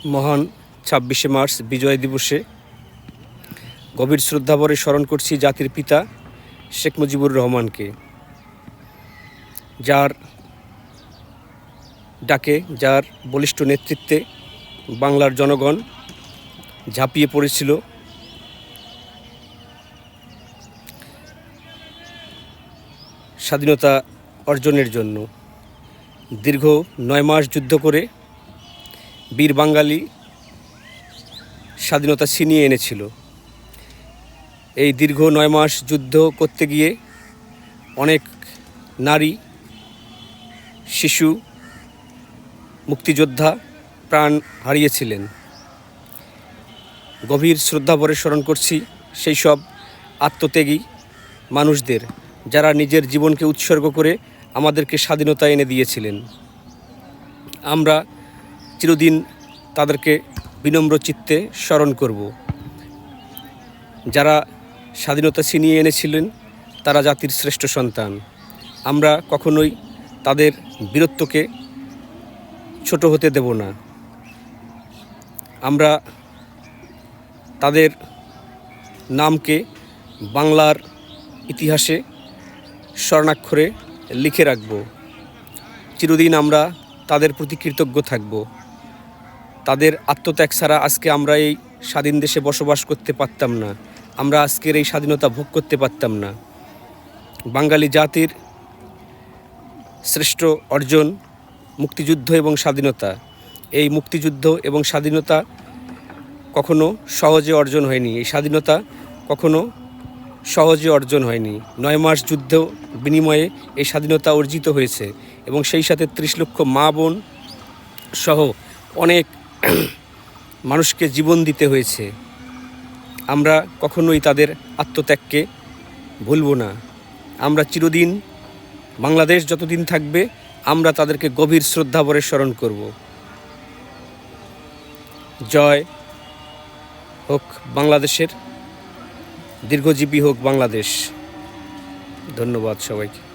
মহান ২৬শে মার্চ বিজয় দিবসে গভীর শ্রদ্ধাভরে স্মরণ করছি জাতির পিতা শেখ মুজিবুর রহমানকে, যার ডাকে, যার বলিষ্ঠ নেতৃত্বে বাংলার জনগণ ঝাঁপিয়ে পড়েছিল স্বাধীনতা অর্জনের জন্য। দীর্ঘ ৯ মাস যুদ্ধ করে বীর বাঙালি স্বাধীনতা ছিনিয়ে এনেছিল। এই দীর্ঘ ৯ মাস যুদ্ধ করতে গিয়ে অনেক নারী, শিশু, মুক্তিযোদ্ধা প্রাণ হারিয়েছিলেন। গভীর শ্রদ্ধাভরে স্মরণ করছি সেই সব আত্মত্যাগী মানুষদের, যারা নিজের জীবনকে উৎসর্গ করে আমাদেরকে স্বাধীনতা এনে দিয়েছিলেন। আমরা চিরদিন তাদেরকে বিনম্র চিত্তে স্মরণ করব। যারা স্বাধীনতা ছিনিয়ে এনেছিলেন তারা জাতির শ্রেষ্ঠ সন্তান। আমরা কখনোই তাদের বীরত্বকে ছোট হতে দেব না। আমরা তাদের নামকে বাংলার ইতিহাসে স্বর্ণাক্ষরে লিখে রাখব। চিরদিন আমরা তাদের প্রতি কৃতজ্ঞ থাকব। তাদের আত্মত্যাগ ছাড়া আজকে আমরা এই স্বাধীন দেশে বসবাস করতে পারতাম না। আমরা আজকের এই স্বাধীনতা ভোগ করতে পারতাম না। বাঙালি জাতির শ্রেষ্ঠ অর্জন মুক্তিযুদ্ধ এবং স্বাধীনতা। এই মুক্তিযুদ্ধ এবং স্বাধীনতা কখনো সহজে অর্জন হয়নি। এই স্বাধীনতা কখনো সহজে অর্জন হয়নি। ৯ মাস যুদ্ধ বিনিময়ে এই স্বাধীনতা অর্জিত হয়েছে এবং সেই সাথে ৩০ লক্ষ মা বোন সহ অনেক মানুষকে জীবন দিতে হয়েছে। আমরা কখনোই তাদের আত্মত্যাগকে ভুলব না। আমরা চিরদিন, বাংলাদেশ যতদিন থাকবে, আমরা তাদেরকে গভীর শ্রদ্ধাভরে স্মরণ করব। জয় হোক বাংলাদেশের, দীর্ঘজীবী হোক বাংলাদেশ। ধন্যবাদ সবাইকে।